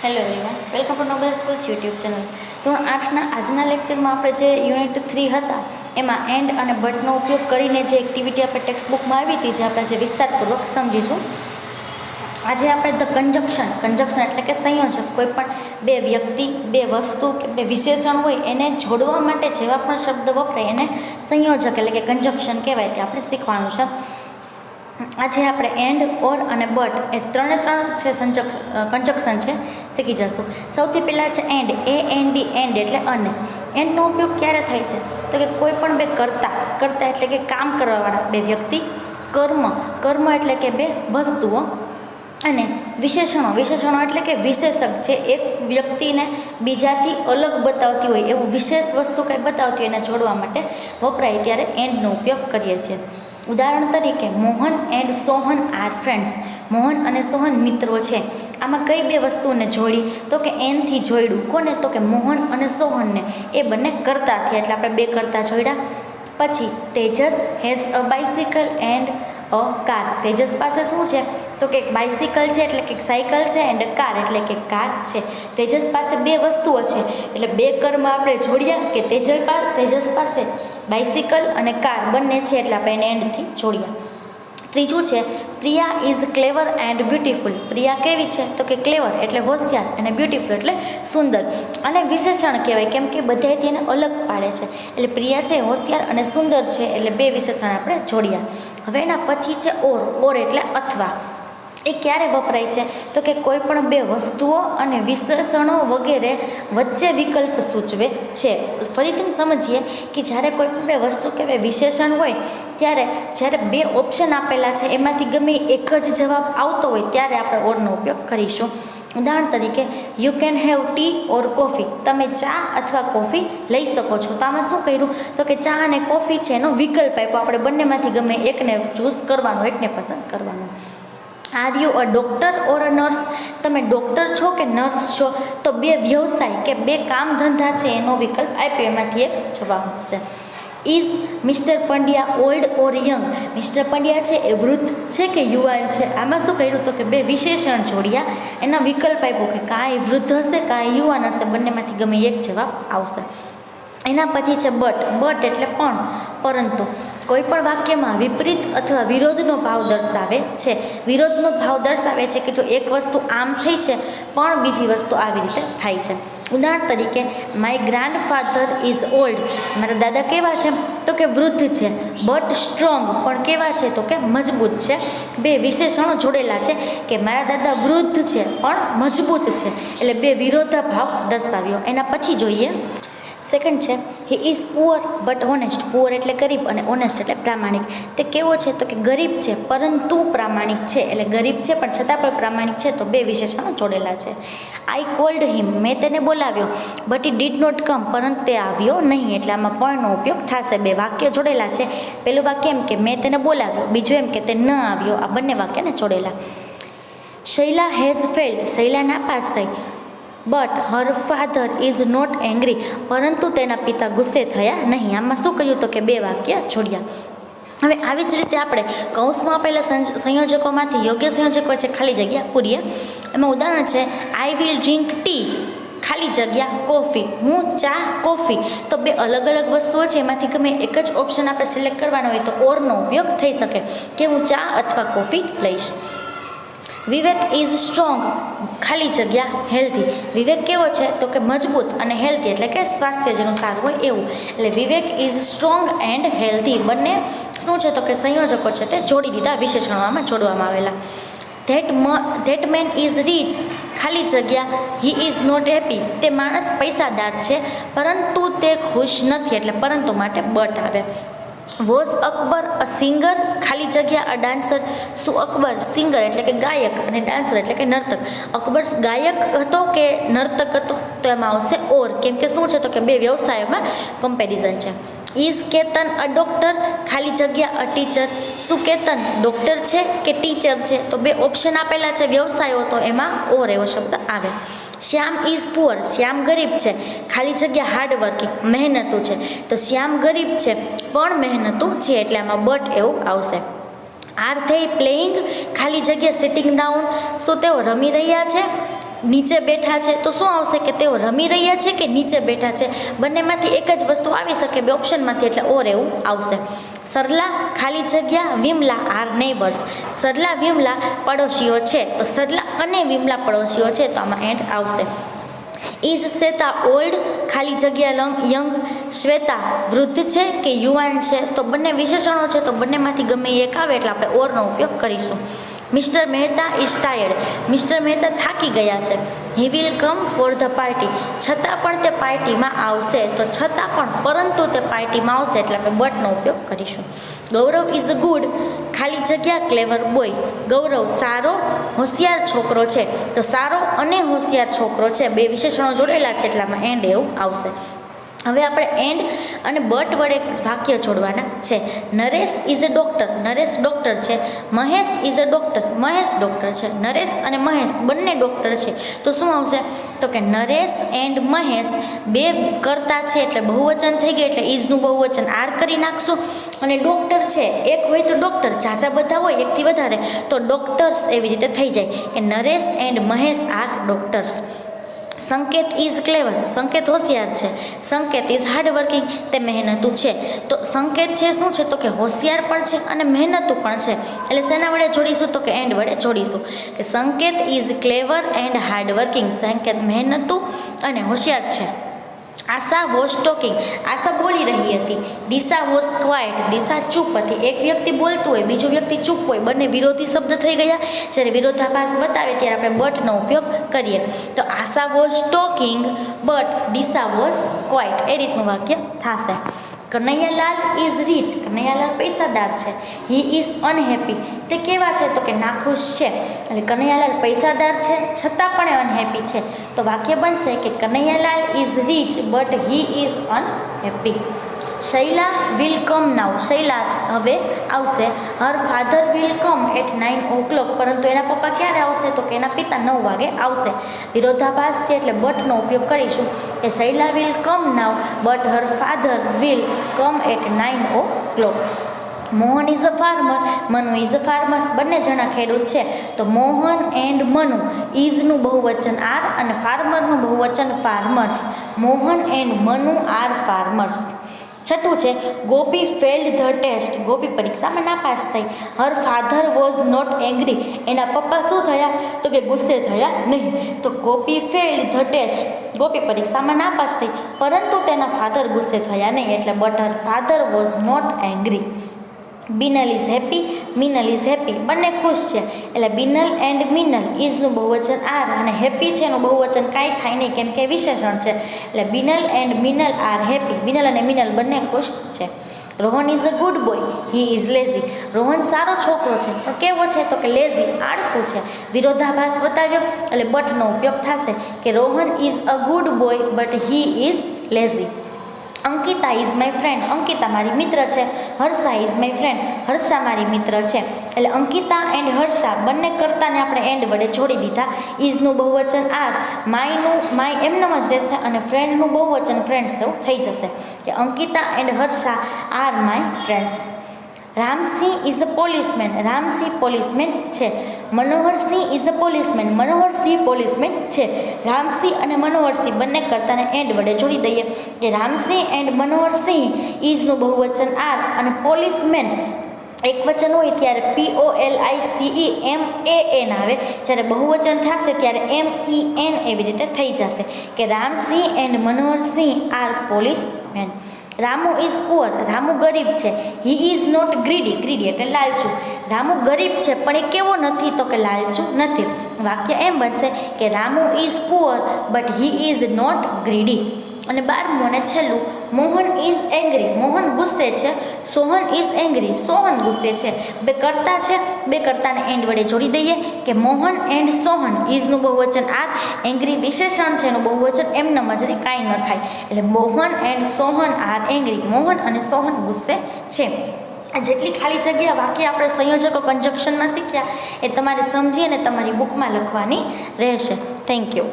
Hello everyone, welcome to Nobel schools YouTube channel. ધોરણ 8ના આજના લેક્ચરમાં આપણે જે યુનિટ 3 હતા એમાં એન્ડ અને બટનો ઉપયોગ કરીને જે એક્ટિવિટી આપણે ટેક્સ્ટ બુકમાં આવી હતી જે આપણે જે વિસ્તારપૂર્વક સમજીશું. આજે આપણે ધ કંજક્શન એટલે કે સંયોજક, કોઈ પણ બે વ્યક્તિ, બે વસ્તુ કે બે વિશેષણ હોય એને જોડવા માટે જેવા પણ શબ્દ વપરાય એને સંયોજક એટલે કે કંજક્શન કહેવાય તે આપણે શીખવાનું છે. આજે આપણે એન્ડ, ઓર અને બટ એ ત્રણે છે કંજક્શન છે શીખી જશું. સૌથી પહેલાં છે એન્ડ, AND એન્ડ એટલે અને. એન્ડનો ઉપયોગ ક્યારે થાય છે તો કે કોઈ પણ બે કરતા એટલે કે કામ કરવાવાળા બે વ્યક્તિ, કર્મ એટલે કે બે વસ્તુઓ અને વિશેષણો એટલે કે વિશેષક જે એક વ્યક્તિને બીજાથી અલગ બતાવતી હોય એવું વિશેષ વસ્તુ કંઈ બતાવતી હોય એને જોડવા માટે વપરાય ત્યારે એન્ડનો ઉપયોગ કરીએ છીએ. ઉદાહરણ તરીકે Mohan and Sohan are friends. Mohan અને સોહન મિત્રો છે. આમાં કઈ બે વસ્તુઓને જોડી તો કે એનથી જોડ્યું. કોને તો કે મોહન અને સોહનને. એ બંને કરતા થયા એટલે આપણે બે કરતા જોડ્યા. પછી Tejas has a bicycle and a car. Tejas પાસે શું છે તો કે એક બાઇસિકલ છે એટલે કે સાયકલ છે એન્ડ કાર એટલે કે કાર છે. તેજસ પાસે બે વસ્તુઓ છે એટલે બે કર્મ આપણે જોડ્યા કે તેજસ પાસે બાઇસિકલ અને કાર બંને છે એટલે આપણે એને એન્ડથી જોડ્યા. ત્રીજું છે Priya is clever and beautiful. Priya કેવી છે તો કે ક્લેવર એટલે હોશિયાર અને બ્યુટિફુલ એટલે સુંદર. અને વિશેષણ કહેવાય કેમ કે બધાથી એને અલગ પાડે છે એટલે પ્રિયા છે હોશિયાર અને સુંદર છે એટલે બે વિશેષણ આપણે જોડ્યા. હવે એના પછી છે ઓર એટલે અથવા. એ ક્યારે વપરાય છે તો કે કોઈ પણ બે વસ્તુઓ અને વિશેષણો વગેરે વચ્ચે વિકલ્પ સૂચવે છે. ફરીથી સમજીએ કે જ્યારે કોઈ પણ બે વસ્તુ કે બે વિશેષણ હોય જ્યારે બે ઓપ્શન આપેલા છે એમાંથી ગમે એક જ જવાબ આવતો હોય ત્યારે આપણે ઓરનો ઉપયોગ કરીશું. ઉદાહરણ તરીકે you can have T or coffee. તમે ચા અથવા કોફી લઈ શકો છો. તો આમાં શું કર્યું તો કે ચા અને કોફી છે એનો વિકલ્પ આપ્યો. આપણે બંનેમાંથી ગમે એકને ચૂઝ કરવાનો, એકને પસંદ કરવાનો. Are you a doctor or a nurse. તમે ડૉક્ટર છો કે નર્સ છો તો બે વ્યવસાય કે બે કામ ધંધા છે એનો વિકલ્પ આપ્યો, એમાંથી એક જવાબ આવશે. Is mister Pandya old or young. Mister Pandya છે એ વૃદ્ધ છે કે યુવાન છે. આમાં શું કર્યું તો કે બે વિશેષણ જોડ્યા, એના વિકલ્પ આપ્યો કે કાંઈ વૃદ્ધ હશે કાંઈ યુવાન હશે, બંનેમાંથી ગમે એક જવાબ આવશે. એના પછી છે બટ એટલે પણ, પરંતુ. કોઈ પણ વાક્યમાં વિપરીત અથવા વિરોધનો ભાવ દર્શાવે છે. વિરોધનો ભાવ દર્શાવે છે કે જો એક વસ્તુ આમ થઈ છે પણ બીજી વસ્તુ આવી રીતે થાય છે. ઉદાહરણ તરીકે માય ગ્રાન્ડફાધર ઇઝ ઓલ્ડ. મારા દાદા કેવા છે તો કે વૃદ્ધ છે. બટ સ્ટ્રોંગ પણ કેવા છે તો કે મજબૂત છે. બે વિશેષણો જોડેલા છે કે મારા દાદા વૃદ્ધ છે પણ મજબૂત છે એટલે બે વિરોધાભાવ દર્શાવ્યો. એના પછી જોઈએ સેકન્ડ છે he is poor but honest. Poor એટલે ગરીબ અને ઓનેસ્ટ એટલે પ્રામાણિક. તે કેવો છે તો કે ગરીબ છે પરંતુ પ્રામાણિક છે એટલે ગરીબ છે પણ છતાં પણ પ્રામાણિક છે. તો બે વિશેષણો જોડેલા છે. I called him. મેં તેને બોલાવ્યો but he did not come. પરંતુ તે આવ્યો નહીં એટલે આમાં પણનો ઉપયોગ થશે. બે વાક્ય જોડેલા છે. પેલું વાક્ય એમ કે મેં તેને બોલાવ્યો, બીજું એમ કે તે ન આવ્યો. આ બંને વાક્યને જોડેલા. Shaila has failed. શૈલા નાપાસ થઈ but her father is not angry. પરંતુ તેના પિતા ગુસ્સે થયા નહીં. આમાં શું કહ્યું તો કે બે વાક્ય જોડ્યા. હવે આવી જ રીતે આપણે કૌંસમાં આપેલા સંયોજકોમાંથી યોગ્ય સંયોજક વચ્ચે ખાલી જગ્યા પૂરીએ. એમાં ઉદાહરણ છે આઈ વિલ ડ્રિંક ટી ખાલી જગ્યા કોફી. હું ચા કોફી. તો બે અલગ અલગ વસ્તુઓ છે એમાંથી ગમે એક જ ઓપ્શન આપણે સિલેક્ટ કરવાનો હોય તો ઓરનો ઉપયોગ થઈ શકે કે હું ચા અથવા કોફી લઈશ. વિવેક ઇઝ સ્ટ્રોંગ ખાલી જગ્યા હેલ્ધી. વિવેક કેવો છે તો કે મજબૂત અને હેલ્ધી એટલે કે સ્વાસ્થ્ય જેનું સારું હોય એવું. એટલે વિવેક ઇઝ સ્ટ્રોંગ એન્ડ હેલ્ધી બંને શું છે તો કે સંયોજકો છે તે જોડી દીધા, વિશેષણોમાં જોડવામાં આવેલા. ધેટ મેન ઇઝ રીચ ખાલી જગ્યા હી ઇઝ નોટ હેપી. તે માણસ પૈસાદાર છે પરંતુ તે ખુશ નથી એટલે પરંતુ માટે બટ આવે. વોઝ અકબર અ સિંગર ખાલી જગ્યા અ ડાન્સર. શું અકબર સિંગર એટલે કે ગાયક અને ડાન્સર એટલે કે નર્તક. અકબર ગાયક હતો કે નર્તક હતો તો એમાં આવશે ઓર, કેમ કે શું છે તો કે બે વ્યવસાયોમાં કમ્પેરિઝન છે. ઇઝ કેતન અ ડૉક્ટર ખાલી જગ્યા અ ટીચર. શું કેતન ડૉક્ટર છે કે ટીચર છે તો બે ઓપ્શન આપેલા છે વ્યવસાયો તો એમાં ઓર એવો શબ્દ આવે. શ્યામ ઇઝ પુઅર. શ્યામ ગરીબ છે ખાલી જગ્યા હાર્ડવર્કિંગ મહેનતુ છે. તો શ્યામ ગરીબ છે પણ મહેનતુ છે એટલે આમાં બટ એવું આવશે. આર ધે પ્લેઇંગ ખાલી જગ્યા સિટિંગ ડાઉન. શું તેઓ રમી રહ્યા છે નીચે બેઠા છે તો શું આવશે કે તેઓ રમી રહ્યા છે કે નીચે બેઠા છે, બંનેમાંથી એક જ વસ્તુ આવી શકે બે ઓપ્શનમાંથી, એટલે ઓર એવું આવશે. સરલા ખાલી જગ્યા વિમલા આર નેબર્સ, સરલા વિમલા પડોશીઓ છે તો સરલા અને વિમલા પડોશીઓ છે તો આમાં એન્ડ આવશે. ઇઝ શ્વેતા ઓલ્ડ ખાલી જગ્યા યંગ, શ્વેતા વૃદ્ધ છે કે યુવાન છે, તો બંને વિશેષણો છે તો બંનેમાંથી ગમે એક આવે એટલે આપણે ઓરનો ઉપયોગ કરીશું. Mister Mehta is tired, mister Mehta થાકી ગયા છે. He will come for the party, છતાં પણ તે પાર્ટીમાં આવશે, તો છતાં પણ પરંતુ તે પાર્ટીમાં આવશે એટલે આપણે બટનો ઉપયોગ કરીશું. ગૌરવ ઇઝ ગુડ ખાલી જગ્યા ક્લેવર બોય, ગૌરવ સારો હોશિયાર છોકરો છે, તો સારો અને હોશિયાર છોકરો છે બે વિશેષણો જોડેલા છે એટલામાં એન્ડ એવું આવશે. હવે આપણે એન્ડ અને બટ વડે વાક્ય જોડવાના છે. Naresh is a doctor, Naresh doctor છે. Mahesh is a doctor, Mahesh doctor છે. નરેશ અને મહેશ બંને ડૉક્ટર છે તો શું આવશે તો કે નરેશ એન્ડ મહેશ બે કરતા છે એટલે બહુવચન થઈ ગયું એટલે ઇઝનું બહુવચન આર કરી નાખશું. અને ડૉક્ટર છે એક હોય તો ડૉક્ટર, ઝાઝા બધા હોય એકથી વધારે તો ડૉક્ટર્સ એવી રીતે થઈ જાય કે Naresh and Mahesh are doctors. Sanket is clever, Sanket હોશિયાર છે. સંકેત ઇઝ હાર્ડવર્કિંગ, તે મહેનતુ છે. તો સંકેત છે શું છે તો કે હોશિયાર પણ છે અને મહેનતુ પણ છે, એટલે શેના વડે જોડીશું તો કે એન્ડ વડે જોડીશું કે સંકેત ઇઝ ક્લેવર એન્ડ હાર્ડવર્કિંગ, સંકેત મહેનતુ અને હોશિયાર છે. આશા વોઝ ટોકિંગ, આશા બોલી રહી હતી. દિશા વોઝ ક્વાઇટ, દિશા ચૂપ હતી. એક વ્યક્તિ બોલતું હોય બીજો વ્યક્તિ ચૂપ હોય, બંને વિરોધી શબ્દ થઈ ગયા. જ્યારે વિરોધાભાસ બતાવે ત્યારે આપણે બટનો ઉપયોગ કરીએ. તો Asha was talking but Disha was quiet, એ રીતનું વાક્ય થશે. કનૈયાલાલ ઇઝ રીચ, કનૈયાલાલ પૈસાદાર છે. હી ઇઝ અનહેપી, તે કેવા છે તો કે નાખુશ છે. એટલે કનૈયાલાલ પૈસાદાર છે છતાં પણ એ અનહેપી છે, તો વાક્ય બનશે કે Kanaiyalal is rich but he is unhappy. Shaila will come now, Shaila હવે આવશે. Her father will come at 9 o'clock, પરંતુ એના પપ્પા ક્યારે આવશે તો કે એના પિતા 9 વાગે આવશે. વિરોધાભાસ છે એટલે બટનો ઉપયોગ કરીશું કે Shaila will come now but her father will come at 9 o'clock. Mohan is a farmer, Manu is a farmer, બંને જણા ખેડૂત છે તો મોહન એન્ડ મનુ, ઇઝનું બહુવચન આર અને ફાર્મરનું બહુવચન farmers. Mohan and Manu are farmers. છઠ્ઠું છે Gopi failed the test, Gopi પરીક્ષામાં નાપાસ થઈ. Her father was not angry, એના પપ્પા શું થયા તો કે ગુસ્સે થયા નહીં. તો ગોપી ફેલ્ડ ધ ટેસ્ટ, ગોપી પરીક્ષામાં નાપાસ થઈ પરંતુ તેના ફાધર ગુસ્સે થયા નહીં એટલે but her father was not angry. Binal is happy, Minal is happy, બંને ખુશ છે એટલે બિનલ એન્ડ મિનલ, ઇઝનું બહુવચન આર અને હેપી છે એનું બહુવચન કાંઈ થાય નહીં કેમ કે વિશેષણ છે એટલે Binal and Minal are happy, Binal અને મિનલ બંને ખુશ છે. Rohan is a good boy, he is lazy, Rohan સારો છોકરો છે પણ કેવો છે તો કે લેઝી, આળસુ છે. વિરોધાભાસ બતાવ્યો એટલે બટનો ઉપયોગ થશે કે Rohan is a good boy but he is lazy. Ankita is my friend, Ankita મારી મિત્ર છે. Harsha is my friend, Harsha મારી મિત્ર છે. એટલે અંકિતા એન્ડ હર્ષા બંને કર્તાને આપણે એન્ડ વડે જોડી દીધા. ઇઝનું બહુવચન આર, માય એમનેમ જ રહેશે અને ફ્રેન્ડનું બહુવચન ફ્રેન્ડ્સ એવું થઈ જશે કે Ankita and Harsha are my friends. Ramsingh is a policeman, Ramsingh policeman છે. Manoharsingh is a policeman, Manoharsingh policeman છે. રામસિંહ અને મનોહરસિંહ બંને કરતાને એન્ડ વડે જોડી દઈએ કે રામસિંહ એન્ડ મનોહરસિંહ, ઇઝનું બહુવચન આર અને પોલીસમેન એક વચન હોય ત્યારે POLICEMAN આવે, જ્યારે બહુવચન થશે ત્યારે MEN એવી રીતે થઈ જશે કે Ramsingh and Manoharsingh are policemen. Ramu is poor, Ramu ગરીબ છે. He is not greedy, greedy એટલે લાલચુ. રામુ ગરીબ છે પણ એ કેવો નથી તો કે લાલચુ નથી. વાક્ય એમ બનશે કે Ramu is poor but he is not greedy. અને 12મું અને છેલ્લું મોહન ઇઝ એંગ્રી, મોહન ગુસ્સે છે. સોહન ઇઝ એંગ્રી, સોહન ગુસ્સે છે. બે કરતા છે, બે કરતાને એન્ડ વડે જોડી દઈએ કે મોહન એન્ડ સોહન, ઇઝનું બહુવચન આર, એંગ્રી વિશેષણ છે એનું બહુવચન એમને મજરી કાંઈ ન થાય એટલે Mohan and Sohan are angry, Mohan અને સોહન ગુસ્સે છે. જેટલી ખાલી જગ્યા વાક્ય આપણે સંયોજકો કન્જક્શનમાં શીખ્યા એ તમારે સમજી અને તમારી બુકમાં લખવાની રહેશે. Thank you.